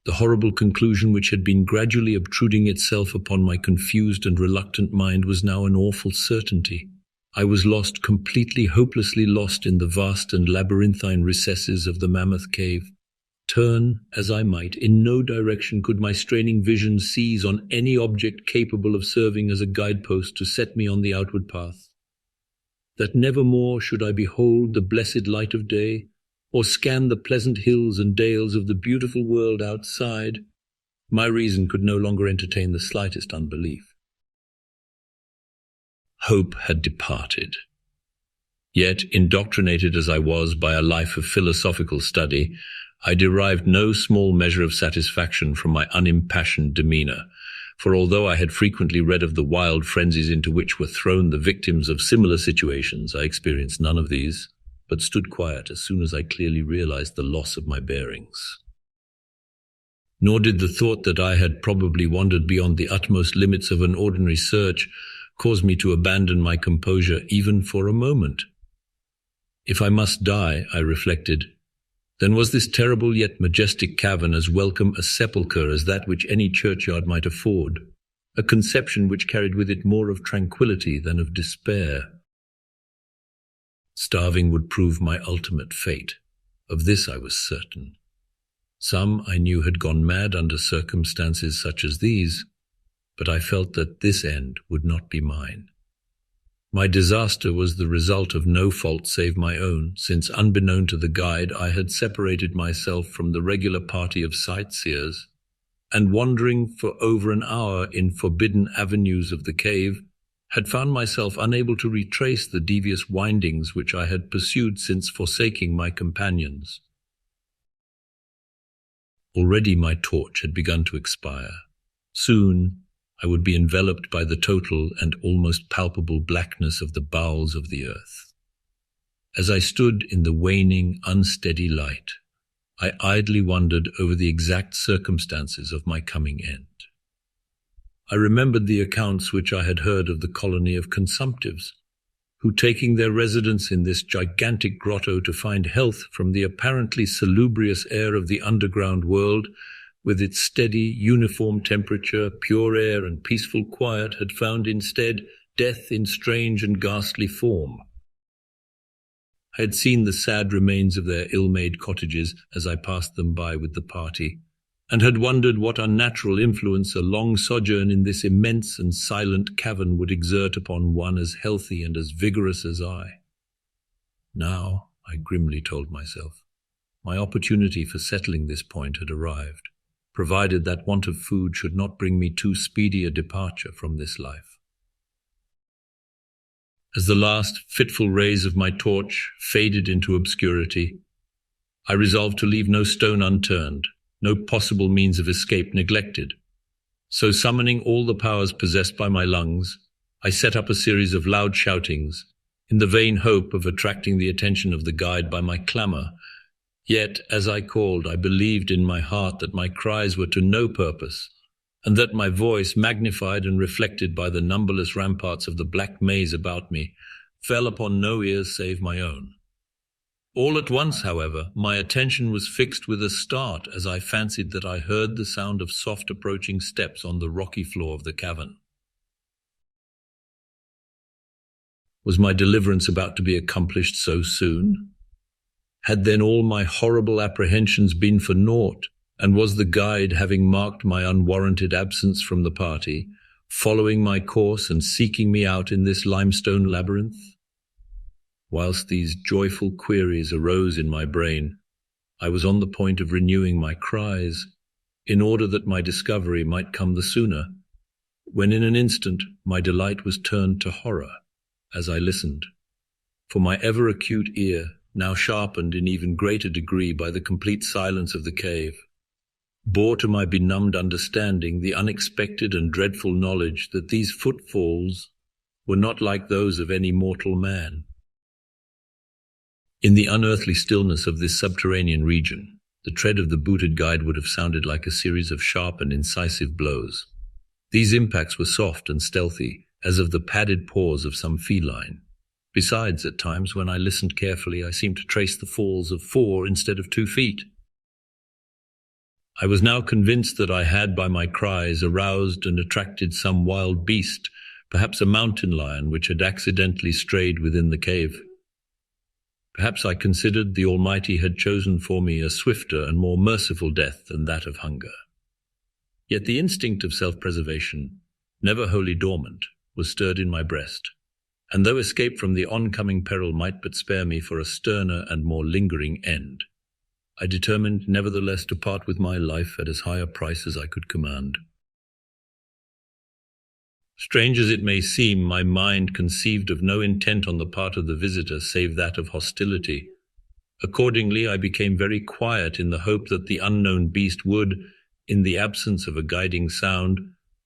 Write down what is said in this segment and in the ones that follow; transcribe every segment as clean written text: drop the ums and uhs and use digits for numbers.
The horrible conclusion which had been gradually obtruding itself upon my confused and reluctant mind was now an awful certainty. I was lost, completely, hopelessly lost in the vast and labyrinthine recesses of the Mammoth Cave. Turn as I might, in no direction could my straining vision seize on any object capable of serving as a guidepost to set me on the outward path. That never more should I behold the blessed light of day, or scan the pleasant hills and dales of the beautiful world outside, my reason could no longer entertain the slightest unbelief. Hope had departed. Yet, indoctrinated as I was by a life of philosophical study, I derived no small measure of satisfaction from my unimpassioned demeanor, for although I had frequently read of the wild frenzies into which were thrown the victims of similar situations, I experienced none of these, but stood quiet as soon as I clearly realized the loss of my bearings. Nor did the thought that I had probably wandered beyond the utmost limits of an ordinary search cause me to abandon my composure even for a moment. If I must die, I reflected, then was this terrible yet majestic cavern as welcome a sepulchre as that which any churchyard might afford, a conception which carried with it more of tranquillity than of despair. Starving would prove my ultimate fate. Of this I was certain. Some I knew had gone mad under circumstances such as these, but I felt that this end would not be mine. My disaster was the result of no fault save my own, since unbeknown to the guide I had separated myself from the regular party of sightseers, and wandering for over an hour in forbidden avenues of the cave, had found myself unable to retrace the devious windings which I had pursued since forsaking my companions. Already my torch had begun to expire. Soon I would be enveloped by the total and almost palpable blackness of the bowels of the earth. As I stood in the waning, unsteady light, I idly wondered over the exact circumstances of my coming end. I remembered the accounts which I had heard of the colony of consumptives, who, taking their residence in this gigantic grotto to find health from the apparently salubrious air of the underground world, with its steady, uniform temperature, pure air, and peaceful quiet, had found instead death in strange and ghastly form. I had seen the sad remains of their ill-made cottages as I passed them by with the party, and had wondered what unnatural influence a long sojourn in this immense and silent cavern would exert upon one as healthy and as vigorous as I. Now, I grimly told myself, my opportunity for settling this point had arrived, provided that want of food should not bring me too speedy a departure from this life. As the last fitful rays of my torch faded into obscurity, I resolved to leave no stone unturned, no possible means of escape neglected. So summoning all the powers possessed by my lungs, I set up a series of loud shoutings, in the vain hope of attracting the attention of the guide by my clamor. Yet, as I called, I believed in my heart that my cries were to no purpose, and that my voice, magnified and reflected by the numberless ramparts of the black maze about me, fell upon no ears save my own. All at once, however, my attention was fixed with a start as I fancied that I heard the sound of soft approaching steps on the rocky floor of the cavern. Was my deliverance about to be accomplished so soon? Had then all my horrible apprehensions been for naught, and was the guide, having marked my unwarranted absence from the party, following my course and seeking me out in this limestone labyrinth? Whilst these joyful queries arose in my brain, I was on the point of renewing my cries, in order that my discovery might come the sooner, when in an instant my delight was turned to horror as I listened. For my ever-acute ear, now sharpened in even greater degree by the complete silence of the cave, bore to my benumbed understanding the unexpected and dreadful knowledge that these footfalls were not like those of any mortal man. In the unearthly stillness of this subterranean region, the tread of the booted guide would have sounded like a series of sharp and incisive blows. These impacts were soft and stealthy, as of the padded paws of some feline. Besides, at times, when I listened carefully, I seemed to trace the falls of 4 instead of 2 feet. I was now convinced that I had, by my cries, aroused and attracted some wild beast, perhaps a mountain lion which had accidentally strayed within the cave. Perhaps I considered the Almighty had chosen for me a swifter and more merciful death than that of hunger. Yet the instinct of self-preservation, never wholly dormant, was stirred in my breast, and though escape from the oncoming peril might but spare me for a sterner and more lingering end, I determined nevertheless to part with my life at as high a price as I could command. Strange as it may seem, my mind conceived of no intent on the part of the visitor save that of hostility. Accordingly, I became very quiet in the hope that the unknown beast would, in the absence of a guiding sound,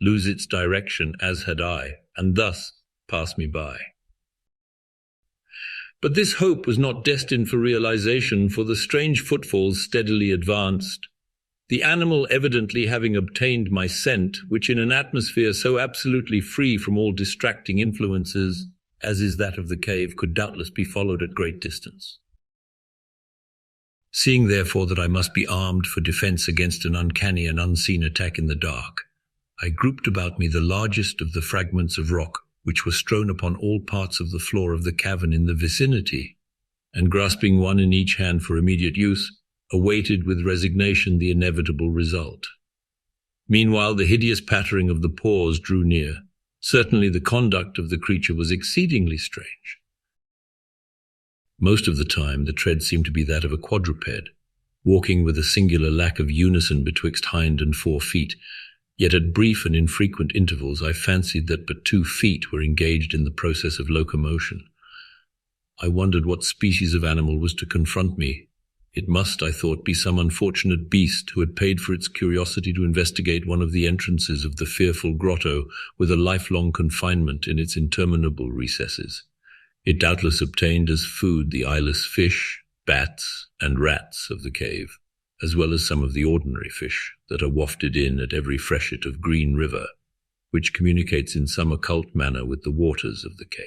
lose its direction as had I, and thus pass me by. But this hope was not destined for realization, for the strange footfalls steadily advanced, the animal evidently having obtained my scent, which in an atmosphere so absolutely free from all distracting influences as is that of the cave, could doubtless be followed at great distance. Seeing therefore that I must be armed for defense against an uncanny and unseen attack in the dark, I grouped about me the largest of the fragments of rock which were strewn upon all parts of the floor of the cavern in the vicinity, and grasping one in each hand for immediate use, awaited with resignation the inevitable result. Meanwhile, the hideous pattering of the paws drew near. Certainly the conduct of the creature was exceedingly strange. Most of the time the tread seemed to be that of a quadruped, walking with a singular lack of unison betwixt hind and fore feet, yet at brief and infrequent intervals I fancied that but 2 feet were engaged in the process of locomotion. I wondered what species of animal was to confront me. It must, I thought, be some unfortunate beast who had paid for its curiosity to investigate one of the entrances of the fearful grotto with a lifelong confinement in its interminable recesses. It doubtless obtained as food the eyeless fish, bats, and rats of the cave, as well as some of the ordinary fish that are wafted in at every freshet of Green River, which communicates in some occult manner with the waters of the cave.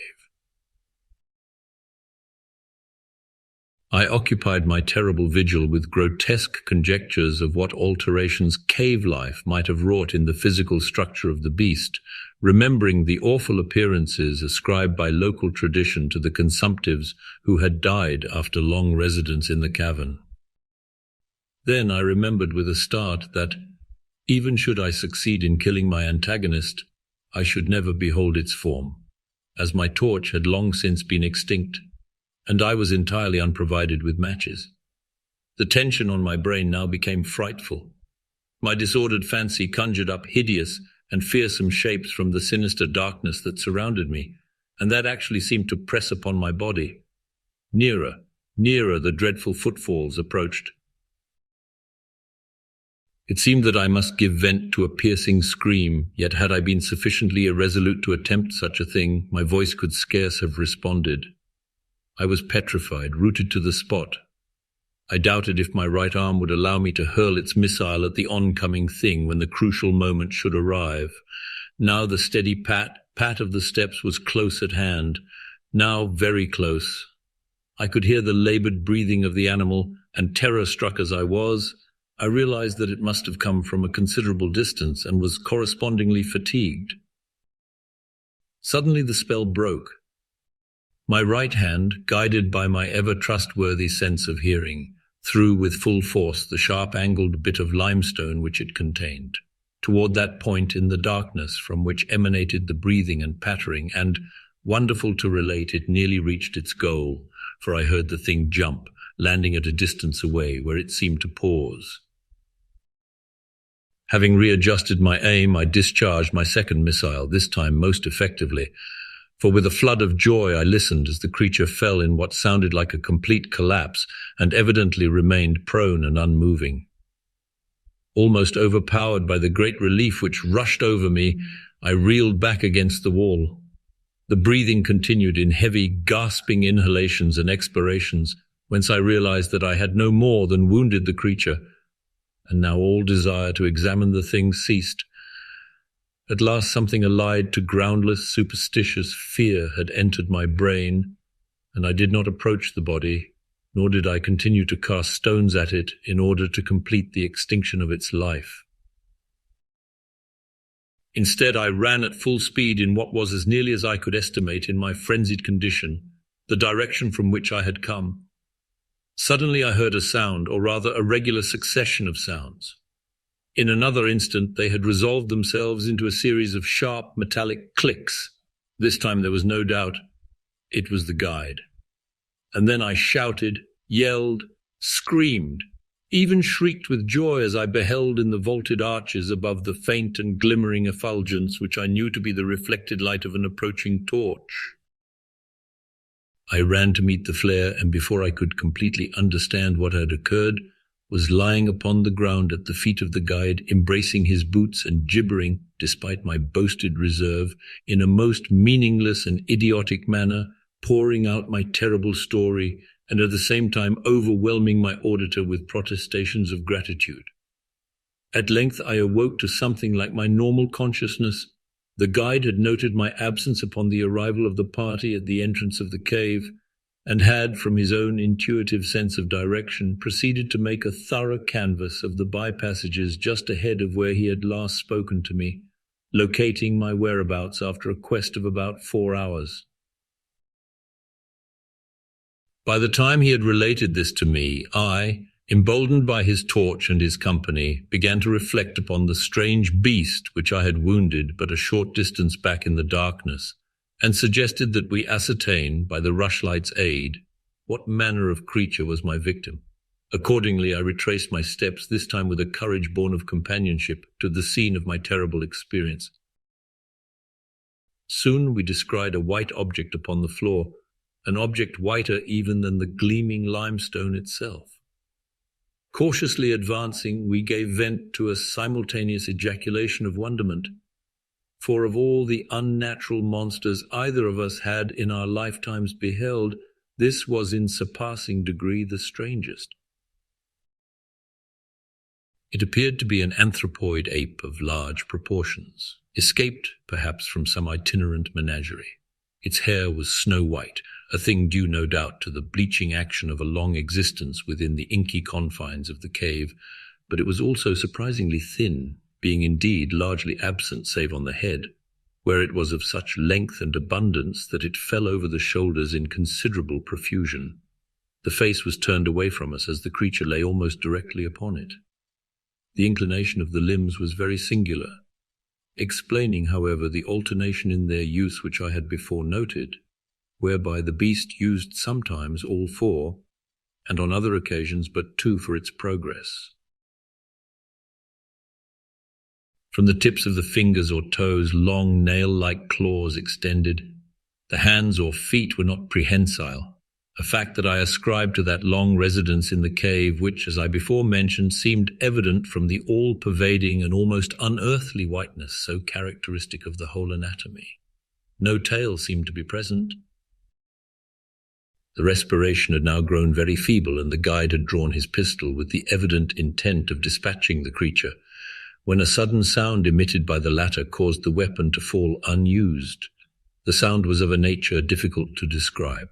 I occupied my terrible vigil with grotesque conjectures of what alterations cave life might have wrought in the physical structure of the beast, remembering the awful appearances ascribed by local tradition to the consumptives who had died after long residence in the cavern. Then I remembered with a start that, even should I succeed in killing my antagonist, I should never behold its form, as my torch had long since been extinct, and I was entirely unprovided with matches. The tension on my brain now became frightful. My disordered fancy conjured up hideous and fearsome shapes from the sinister darkness that surrounded me, and that actually seemed to press upon my body. Nearer, nearer the dreadful footfalls approached. It seemed that I must give vent to a piercing scream, yet had I been sufficiently irresolute to attempt such a thing, my voice could scarce have responded. I was petrified, rooted to the spot. I doubted if my right arm would allow me to hurl its missile at the oncoming thing when the crucial moment should arrive. Now the steady pat of the steps was close at hand, now very close. I could hear the labored breathing of the animal, and terror-struck as I was, I realized that it must have come from a considerable distance and was correspondingly fatigued. Suddenly the spell broke. My right hand, guided by my ever-trustworthy sense of hearing, threw with full force the sharp-angled bit of limestone which it contained, toward that point in the darkness from which emanated the breathing and pattering, and, wonderful to relate, it nearly reached its goal, for I heard the thing jump, landing at a distance away where it seemed to pause. Having readjusted my aim, I discharged my second missile, this time most effectively, for with a flood of joy I listened as the creature fell in what sounded like a complete collapse and evidently remained prone and unmoving. Almost overpowered by the great relief which rushed over me, I reeled back against the wall. The breathing continued in heavy, gasping inhalations and expirations, whence I realized that I had no more than wounded the creature, and now all desire to examine the thing ceased. At last something allied to groundless, superstitious fear had entered my brain, and I did not approach the body, nor did I continue to cast stones at it in order to complete the extinction of its life. Instead, I ran at full speed in what was, as nearly as I could estimate in my frenzied condition, the direction from which I had come. Suddenly I heard a sound, or rather a regular succession of sounds. In another instant they had resolved themselves into a series of sharp metallic clicks. This time there was no doubt it was the guide. And then I shouted, yelled, screamed, even shrieked with joy as I beheld in the vaulted arches above the faint and glimmering effulgence which I knew to be the reflected light of an approaching torch. I ran to meet the flare, and before I could completely understand what had occurred, was lying upon the ground at the feet of the guide, embracing his boots and gibbering, despite my boasted reserve, in a most meaningless and idiotic manner, pouring out my terrible story, and at the same time overwhelming my auditor with protestations of gratitude. At length I awoke to something like my normal consciousness. The guide had noted my absence upon the arrival of the party at the entrance of the cave, and had, from his own intuitive sense of direction, proceeded to make a thorough canvass of the by-passages just ahead of where he had last spoken to me, locating my whereabouts after a quest of about 4 hours. By the time he had related this to me, I, emboldened by his torch and his company, began to reflect upon the strange beast which I had wounded but a short distance back in the darkness, and suggested that we ascertain, by the rushlight's aid, what manner of creature was my victim. Accordingly, I retraced my steps, this time with a courage born of companionship, to the scene of my terrible experience. Soon we descried a white object upon the floor, an object whiter even than the gleaming limestone itself. Cautiously advancing, we gave vent to a simultaneous ejaculation of wonderment, for of all the unnatural monsters either of us had in our lifetimes beheld, this was in surpassing degree the strangest. It appeared to be an anthropoid ape of large proportions, escaped perhaps from some itinerant menagerie. Its hair was snow-white, a thing due no doubt to the bleaching action of a long existence within the inky confines of the cave, but it was also surprisingly thin, being indeed largely absent save on the head, where it was of such length and abundance that it fell over the shoulders in considerable profusion. The face was turned away from us as the creature lay almost directly upon it. The inclination of the limbs was very singular, explaining, however, the alternation in their use which I had before noted, whereby the beast used sometimes all four, and on other occasions but two for its progress. From the tips of the fingers or toes, long nail-like claws extended. The hands or feet were not prehensile, a fact that I ascribed to that long residence in the cave which, as I before mentioned, seemed evident from the all-pervading and almost unearthly whiteness so characteristic of the whole anatomy. No tail seemed to be present. The respiration had now grown very feeble, and the guide had drawn his pistol with the evident intent of dispatching the creature, when a sudden sound emitted by the latter caused the weapon to fall unused. The sound was of a nature difficult to describe.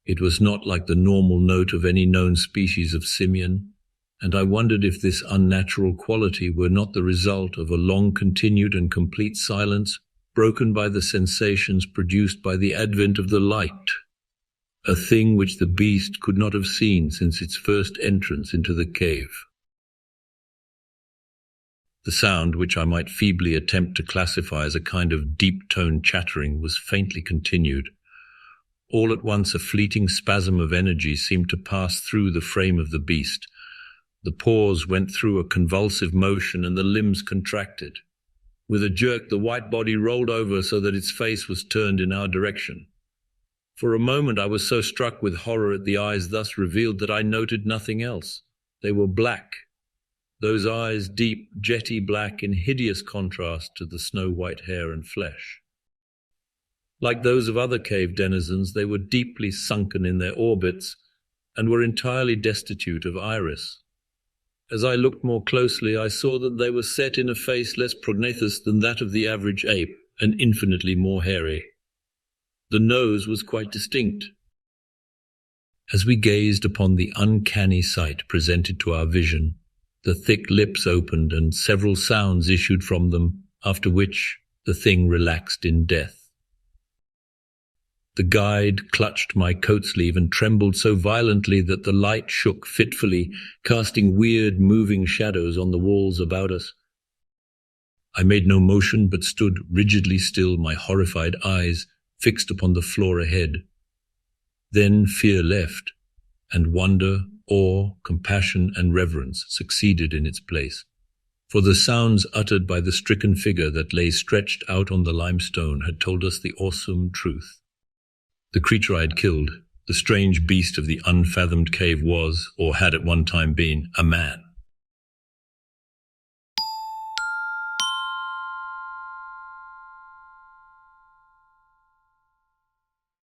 It was not like the normal note of any known species of simian, and I wondered if this unnatural quality were not the result of a long-continued and complete silence, broken by the sensations produced by the advent of the light, a thing which the beast could not have seen since its first entrance into the cave. The sound, which I might feebly attempt to classify as a kind of deep-toned chattering, was faintly continued. All at once a fleeting spasm of energy seemed to pass through the frame of the beast. The paws went through a convulsive motion and the limbs contracted. With a jerk, the white body rolled over so that its face was turned in our direction. For a moment I was so struck with horror at the eyes thus revealed that I noted nothing else. They were black. Those eyes deep, jetty black in hideous contrast to the snow-white hair and flesh. Like those of other cave denizens, they were deeply sunken in their orbits and were entirely destitute of iris. As I looked more closely, I saw that they were set in a face less prognathous than that of the average ape, and infinitely more hairy. The nose was quite distinct, As we gazed upon the uncanny sight presented to our vision, the thick lips opened and several sounds issued from them, after which the thing relaxed in death. The guide clutched my coat sleeve and trembled so violently that the light shook fitfully, casting weird moving shadows on the walls about us. I made no motion but stood rigidly still, my horrified eyes fixed upon the floor ahead. Then fear left, and wonder, awe, compassion, and reverence succeeded in its place. For the sounds uttered by the stricken figure that lay stretched out on the limestone had told us the awesome truth. The creature I had killed, the strange beast of the unfathomed cave, was, or had at one time been, a man.